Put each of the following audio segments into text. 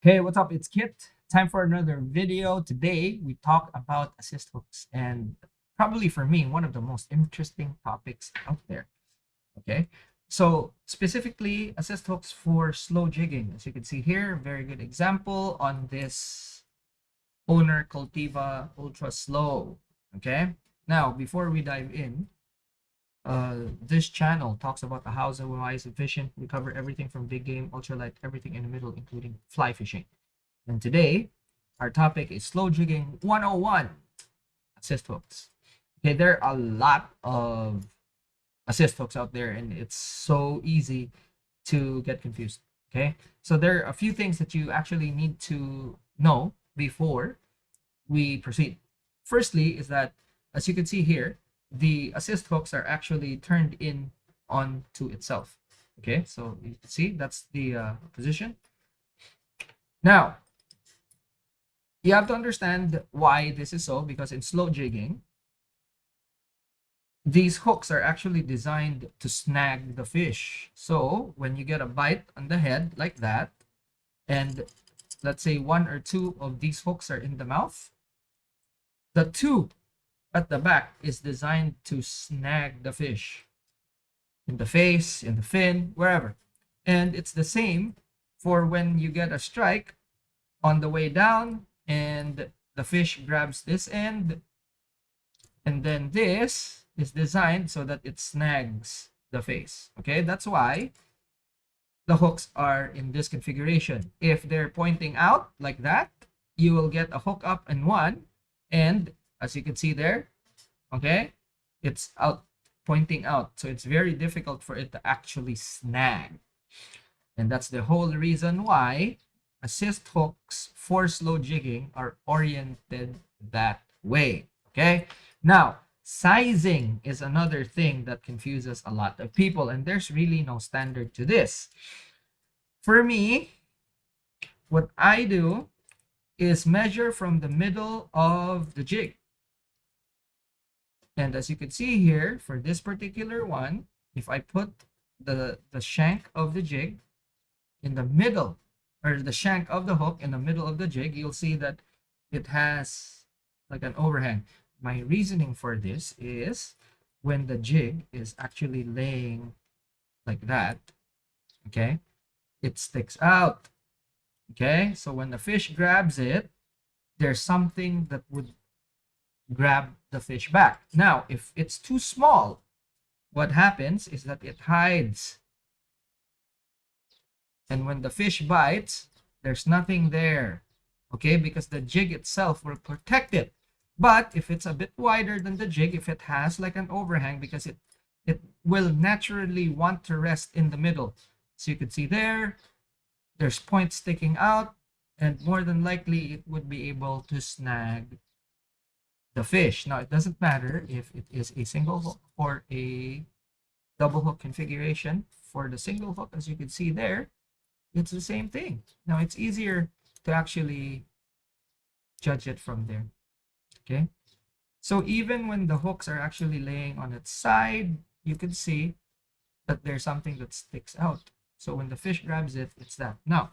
Hey, what's up? It's Kit. Time for another video. Today, we talk about assist hooks and probably for me, one of the most interesting topics out there. Okay. So specifically assist hooks for slow jigging. As you can see here, very good example on this owner Cultiva Ultra Slow. Okay. Now, before we dive in, this channel talks about the hows and whys of fishing. We cover everything from big game, ultralight, everything in the middle, including fly fishing. And today, our topic is slow jigging 101 assist hooks. Okay, there are a lot of assist hooks out there, and it's so easy to get confused. Okay, so there are a few things that you actually need to know before we proceed. Firstly, is that as you can see here, the assist hooks are actually turned in onto itself. Okay, so you can see that's the position. Now, you have to understand why this is so, because in slow jigging, these hooks are actually designed to snag the fish. So when you get a bite on the head like that, and let's say one or two of these hooks are in the mouth, the two at the back is designed to snag the fish in the face, in the fin, wherever. And it's the same for when you get a strike on the way down and the fish grabs this end, and then this is designed so that it snags the face. Okay, that's why the hooks are in this configuration. If they're pointing out like that, you will get a hook up in one, and as you can see there, okay, it's out, pointing out, so it's very difficult for it to actually snag. And that's the whole reason why assist hooks for slow jigging are oriented that way. Okay, now sizing is another thing that confuses a lot of people, and there's really no standard to this. For me, what I do is measure from the middle of the jig. And as you can see here, for this particular one, if I put the shank of the jig in the middle, or the shank of the hook in the middle of the jig, you'll see that it has like an overhang. My reasoning for this is when the jig is actually laying like that, okay, it sticks out. Okay, so when the fish grabs it, there's something that would grab the fish back. Now, if it's too small, what happens is that it hides. And when the fish bites, there's nothing there. Okay, because the jig itself will protect it. But if it's a bit wider than the jig, if it has like an overhang, because it will naturally want to rest in the middle. So you can see there, there's points sticking out, and more than likely it would be able to snag the fish. Now, it doesn't matter if it is a single hook or a double hook configuration. For the single hook, as you can see there, it's the same thing. Now, it's easier to actually judge it from there. Okay, so even when the hooks are actually laying on its side, you can see that there's something that sticks out. So when the fish grabs it, it's that. Now,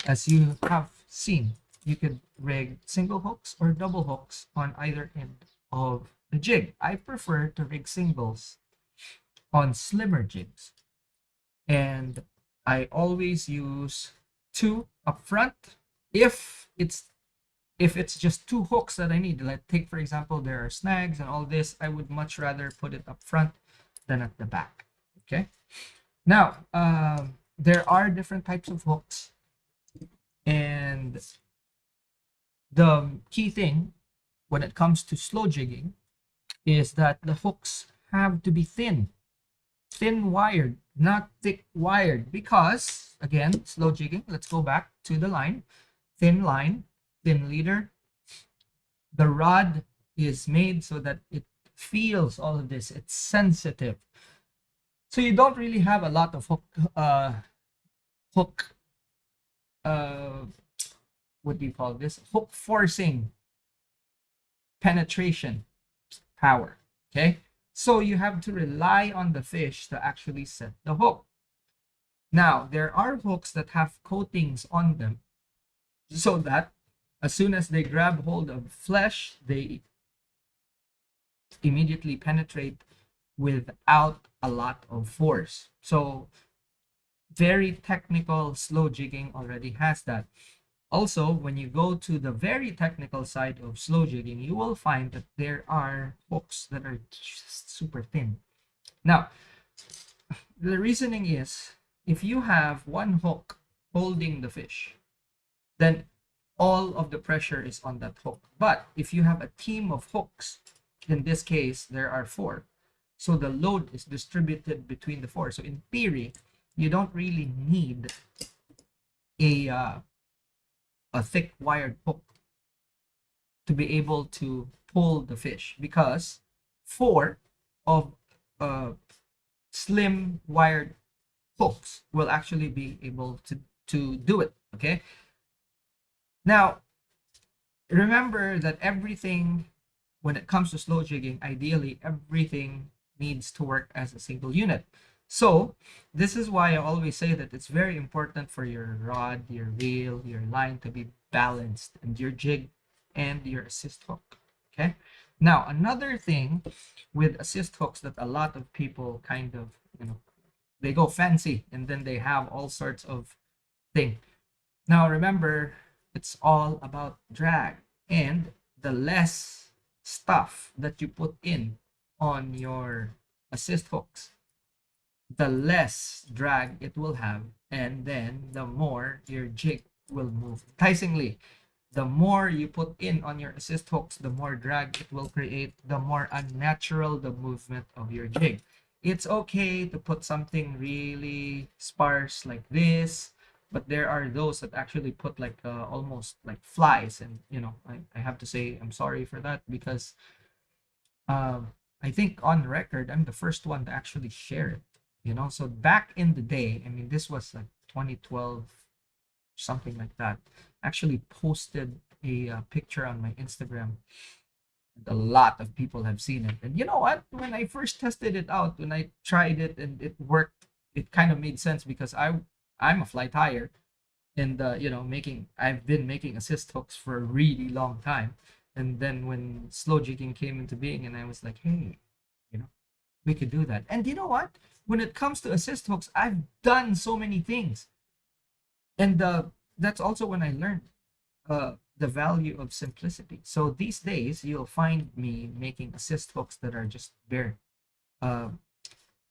as you have seen, you could rig single hooks or double hooks on either end of the jig. I prefer to rig singles on slimmer jigs, and I always use two up front. If it's just two hooks that I need, like take for example, there are snags and all this, I would much rather put it up front than at the back. Okay, now there are different types of hooks, and the key thing when it comes to slow jigging is that the hooks have to be thin wired, not thick wired, because again, slow jigging, let's go back to the line, thin leader. The rod is made so that it feels all of this, it's sensitive, so you don't really have a lot of hook what do you call this, hook forcing penetration power. Okay, so you have to rely on the fish to actually set the hook. Now, there are hooks that have coatings on them so that as soon as they grab hold of flesh, they immediately penetrate without a lot of force. So very technical slow jigging already has that. Also, when you go to the very technical side of slow jigging, you will find that there are hooks that are just super thin. Now, the reasoning is if you have one hook holding the fish, then all of the pressure is on that hook. But if you have a team of hooks, in this case, there are four. So the load is distributed between the four. So in theory, you don't really need a uh, a thick wired hook to be able to pull the fish because four of uh, slim wired hooks will actually be able to do it. Okay. Now remember that everything when it comes to slow jigging, ideally everything needs to work as a single unit. So this is why I always say that it's very important for your rod, your reel, your line to be balanced, and your jig and your assist hook. Okay. Now another thing with assist hooks that a lot of people kind of, they go fancy and then they have all sorts of thing. Now remember, it's all about drag, and the less stuff that you put in on your assist hooks, the less drag it will have, and then the more your jig will move enticingly. The more you put in on your assist hooks, the more drag it will create, the more unnatural the movement of your jig. It's okay to put something really sparse like this, but there are those that actually put like almost like flies, and I have to say I'm sorry for that because I think on record I'm the first one to actually share it. So back in the day, I mean this was like 2012, something like that. Actually posted a picture on my Instagram. A lot of people have seen it, and you know what? When I first tested it out, when I tried it and it worked, it kind of made sense because I'm a fly tyer, and making I've been making assist hooks for a really long time, and then when slow jigging came into being, and I was like, hey, you know, we could do that. And you know what? When it comes to assist hooks, I've done so many things, and that's also when I learned the value of simplicity. So these days, you'll find me making assist hooks that are just very uh,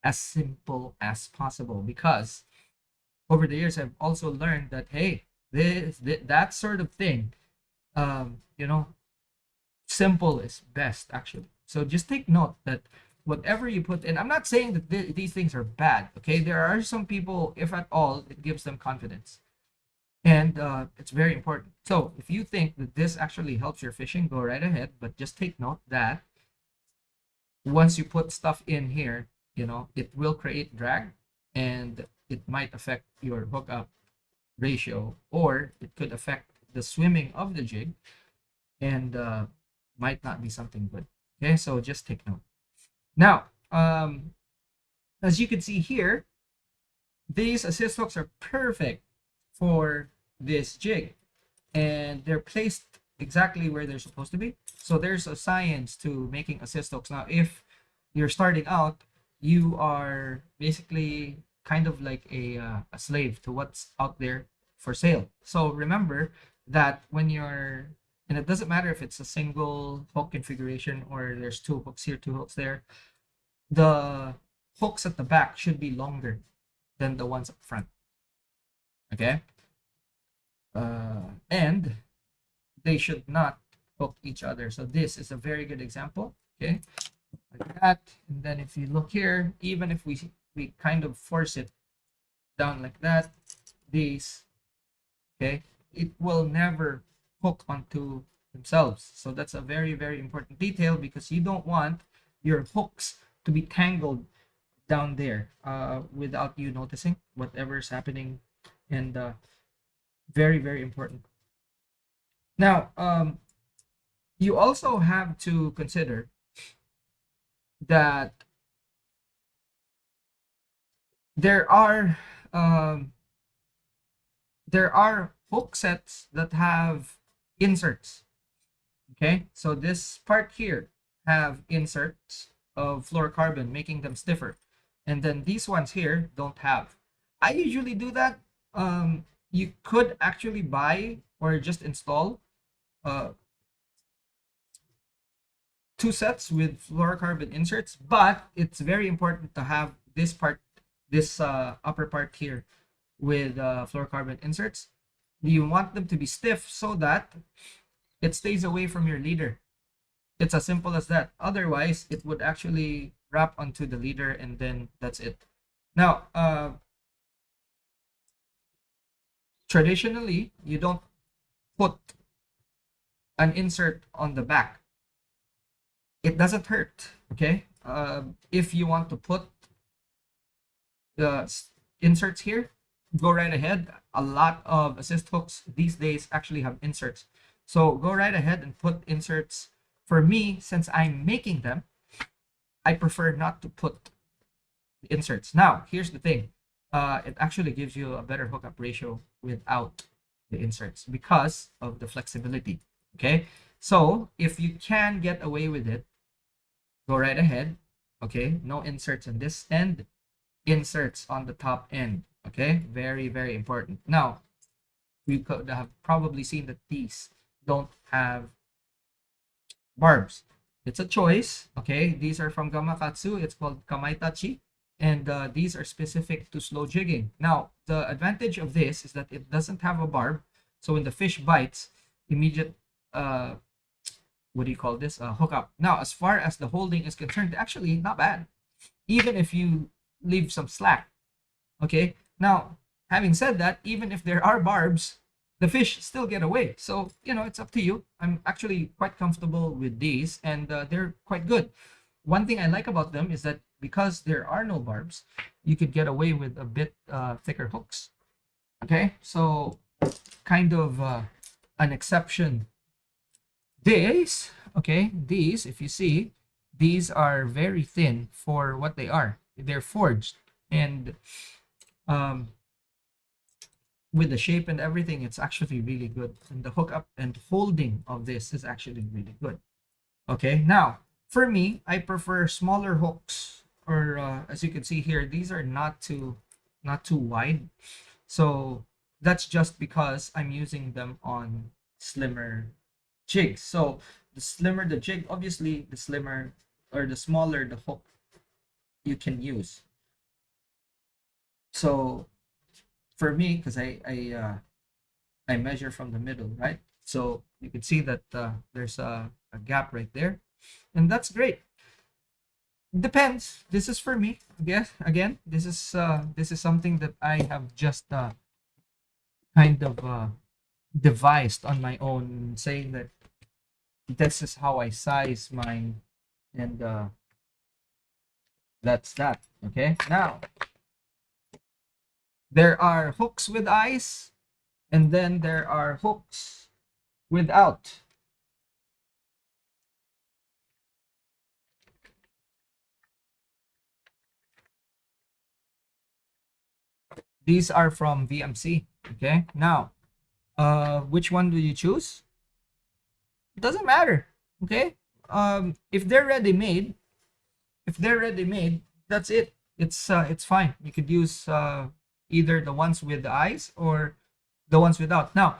as simple as possible because over the years, I've also learned that, hey, that sort of thing, um, you know, simple is best actually. So just take note that whatever you put in, I'm not saying that these things are bad. Okay, there are some people, if at all, it gives them confidence, and it's very important. So if you think that this actually helps your fishing, go right ahead. But just take note that once you put stuff in here, it will create drag, and it might affect your hookup ratio, or it could affect the swimming of the jig, and might not be something good. Okay, so just take note. Now, as you can see here, these assist hooks are perfect for this jig, and they're placed exactly where they're supposed to be. So there's a science to making assist hooks. Now, if you're starting out, you are basically kind of like a slave to what's out there for sale. So remember that when you're, and it doesn't matter if it's a single hook configuration or there's two hooks here, two hooks there, the hooks at the back should be longer than the ones up front. Okay. And they should not hook each other. So this is a very good example. Okay, like that. And then if you look here, even if we kind of force it down like that, these, okay, it will never hook onto themselves. So that's a very, very important detail because you don't want your hooks to be tangled down there without you noticing whatever is happening, and very, very important. Now, you also have to consider that there are um, there are hook sets that have inserts. Okay, so this part here have inserts of fluorocarbon, making them stiffer. And then these ones here don't have. I usually do that. You could actually buy or just install uh, two sets with fluorocarbon inserts, but it's very important to have this part, this upper part here with fluorocarbon inserts. You want them to be stiff so that it stays away from your leader. It's as simple as that. Otherwise, it would actually wrap onto the leader and then that's it. Now, traditionally, you don't put an insert on the back. It doesn't hurt, okay? If you want to put the inserts here, go right ahead. A lot of assist hooks these days actually have inserts. So go right ahead and put inserts. For me, since I'm making them, I prefer not to put inserts. Now, here's the thing. It actually gives you a better hookup ratio without the inserts because of the flexibility, okay? So if you can get away with it, go right ahead, okay? No inserts on this end, inserts on the top end, okay? Very, very important. Now, we could have probably seen that these don't have barbs. It's a choice, okay? These are from Gamakatsu. It's called Kamaitachi. And these are specific to slow jigging. Now, the advantage of this is that it doesn't have a barb. So when the fish bites, immediate, what do you call this? Hookup. Now, as far as the holding is concerned, actually not bad. Even if you leave some slack, okay? Now, having said that, even if there are barbs, the fish still get away. So, you know, it's up to you. I'm actually quite comfortable with these and they're quite good. One thing I like about them is that because there are no barbs, you could get away with a bit thicker hooks. Okay, so kind of an exception. These, okay, these, if you see, these are very thin for what they are. They're forged and with the shape and everything, it's actually really good. And the hookup and holding of this is actually really good. Okay, now for me, I prefer smaller hooks, or as you can see here, these are not too wide. So that's just because I'm using them on slimmer jigs. So the slimmer the jig, obviously the slimmer or the smaller the hook you can use. So for me, because I measure from the middle, right? So you can see that there's a gap right there, and that's great. Depends. This is for me. Yes, again, this is something that I have just kind of devised on my own, saying that this is how I size mine, and that's that. Okay. Now there are hooks with eyes, and then there are hooks without. These are from VMC. Okay. Now, which one do you choose? It doesn't matter. Okay. If they're ready made, that's it. It's fine. You could use either the ones with the eyes or the ones without. Now,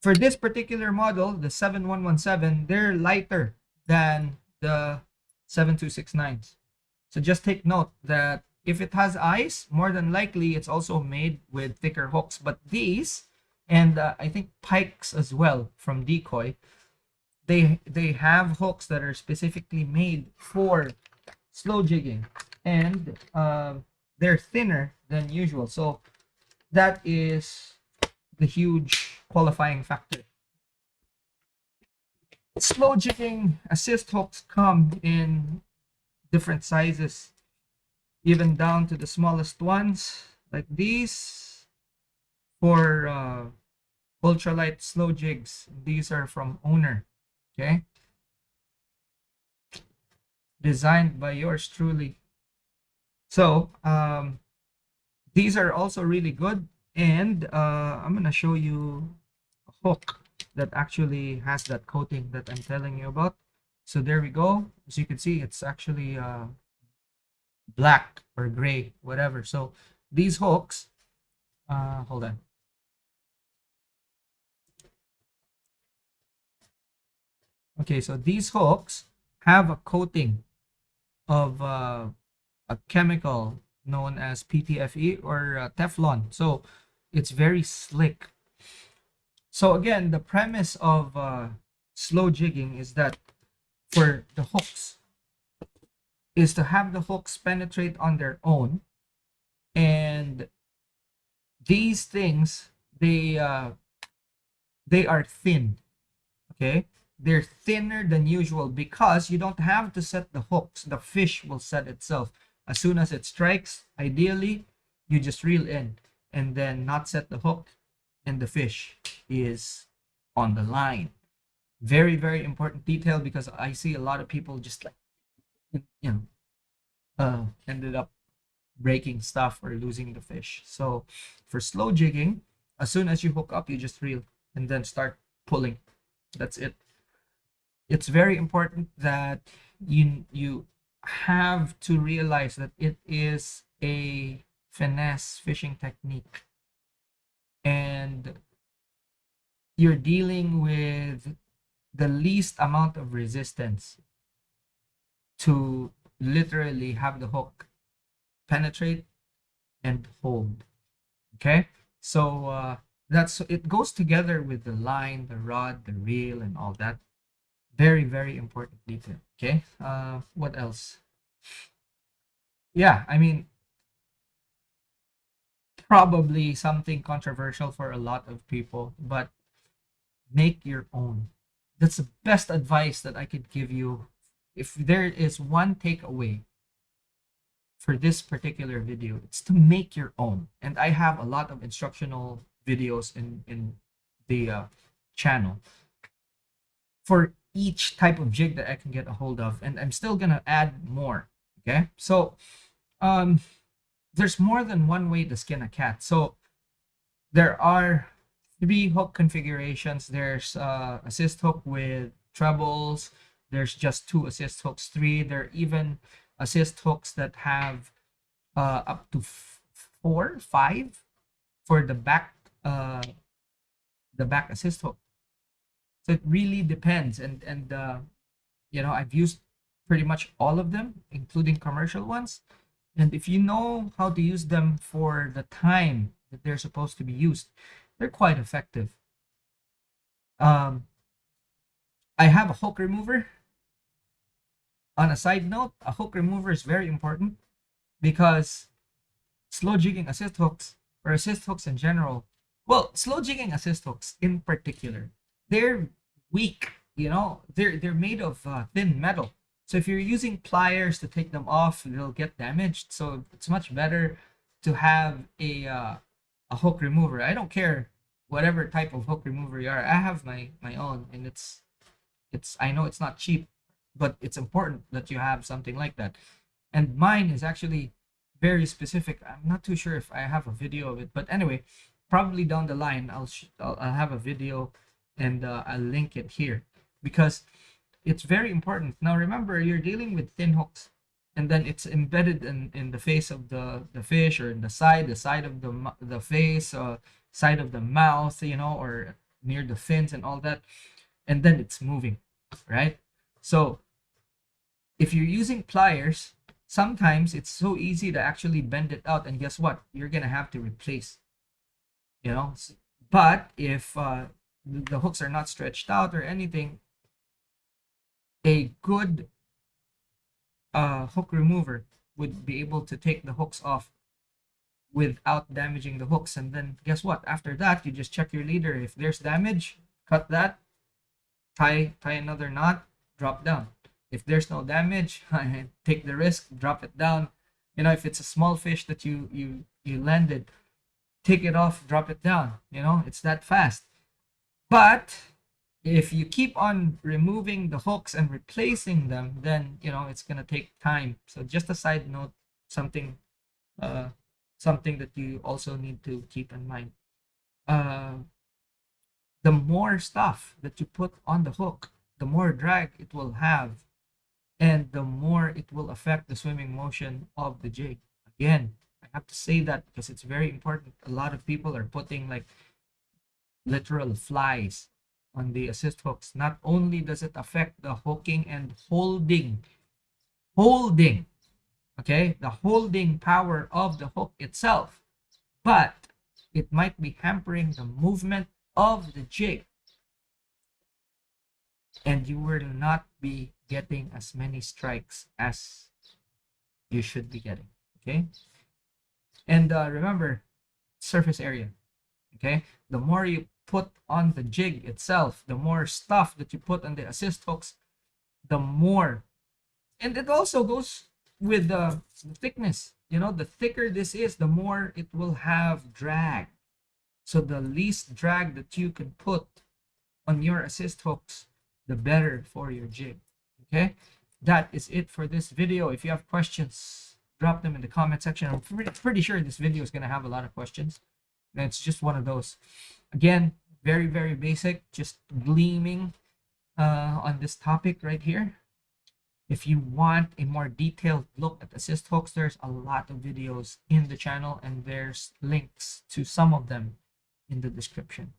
for this particular model, the 7117, they're lighter than the 7269s. So just take note that if it has eyes, more than likely it's also made with thicker hooks. But these, and I think pikes as well from Decoy, they have hooks that are specifically made for slow jigging, and they're thinner than usual. So that is the huge qualifying factor. Slow jigging assist hooks come in different sizes, even down to the smallest ones like these for ultralight slow jigs. These are from Owner, okay, designed by yours truly. So these are also really good, and I'm gonna show you hook that actually has that coating that I'm telling you about. So there we go. As you can see, it's actually black or gray, whatever. So these hooks, hold on. Okay, so these hooks have a coating of a chemical known as PTFE or Teflon. So it's very slick. So again, the premise of slow jigging is that for the hooks is to have the hooks penetrate on their own, and these things they are thin. Okay, they're thinner than usual because you don't have to set the hooks. The fish will set itself as soon as it strikes. Ideally, you just reel in and then not set the hook, and the fish is on the line. Very, very important detail, because I see a lot of people just like, you know, ended up breaking stuff or losing the fish. So for slow jigging, as soon as you hook up, you just reel and then start pulling. That's it. It's very important that you have to realize that it is a finesse fishing technique, and you're dealing with the least amount of resistance to literally have the hook penetrate and hold. Okay, so that's it goes together with the line, the rod, the reel, and all that. Very, very important detail. Okay, what else? Yeah, I mean, probably something controversial for a lot of people, but make your own. That's the best advice that I could give you. If there is one takeaway for this particular video, it's to make your own. And I have a lot of instructional videos in the channel for each type of jig that I can get a hold of, and I'm still gonna add more. Okay, so um, there's more than one way to skin a cat. So there are 3 hook configurations. There's assist hook with trebles. There's just 2 assist hooks, 3. There are even assist hooks that have up to 4, 5 for uh, the back assist hook. So it really depends, and you know, I've used pretty much all of them, including commercial ones. And if you know how to use them for the time that they're supposed to be used, they're quite effective. Um, I have a hook remover. On a side note, a hook remover is very important because slow jigging assist hooks, or assist hooks in general, well, slow jigging assist hooks in particular, they're weak. You know, they're made of thin metal. So if you're using pliers to take them off, they'll get damaged. So it's much better to have a hook remover. I don't care whatever type of hook remover you are. I have my own, and it's I know it's not cheap, but it's important that you have something like that. And mine is actually very specific. I'm not too sure if I have a video of it, but anyway, probably down the line I'll have a video, and I'll link it here, because it's very important. Now remember, you're dealing with thin hooks, and then it's embedded in the face of the fish, or in the side of the face, side of the mouth, you know, or near the fins and all that, and then it's moving, right? So if you're using pliers, sometimes it's so easy to actually bend it out, and guess what? You're gonna have to replace, you know. But if the hooks are not stretched out or anything, a good hook remover would be able to take the hooks off without damaging the hooks. And then guess what? After that, you just check your leader. If there's damage, cut that, tie another knot, drop down. If there's no damage, take the risk, drop it down. You know, if it's a small fish that you landed, take it off, drop it down. You know, it's that fast. But if you keep on removing the hooks and replacing them, then you know it's gonna take time. So just a side note, something uh something that you also need to keep in mind. Uh the more stuff that you put on the hook, the more drag it will have, and the more it will affect the swimming motion of the jig. Again, I have to say that because it's very important. A lot of people are putting like literal flies on the assist hooks. Not only does it affect the hooking and holding, okay, the holding power of the hook itself, but it might be hampering the movement of the jig, and you will not be getting as many strikes as you should be getting. Okay, and remember, surface area. Okay, the more you put on the jig itself, the more stuff that you put on the assist hooks, the more, and it also goes with the thickness. You know, the thicker this is, the more it will have drag. So the least drag that you can put on your assist hooks, the better for your jig. Okay, that is it for this video. If you have questions, drop them in the comment section. I'm pretty sure this video is going to have a lot of questions. And it's just one of those. Again, very, very basic, just gleaming on this topic right here. If you want a more detailed look at assist hooks, there's a lot of videos in the channel, and there's links to some of them in the description.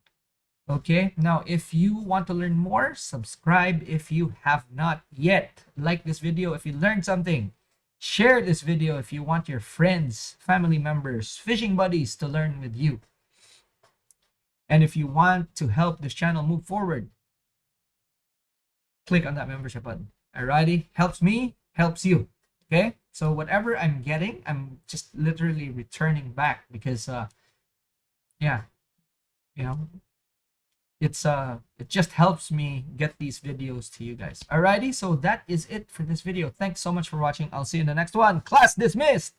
Okay, now if you want to learn more, subscribe if you have not yet. Like this video if you learned something. Share this video if you want your friends, family members, fishing buddies to learn with you. And if you want to help this channel move forward, click on that membership button. Alrighty, helps me, helps you. Okay, so whatever I'm getting, I'm just literally returning back because yeah, you know, it just helps me get these videos to you guys. Alrighty, so that is it for this video. Thanks so much for watching. I'll see you in the next one. Class dismissed.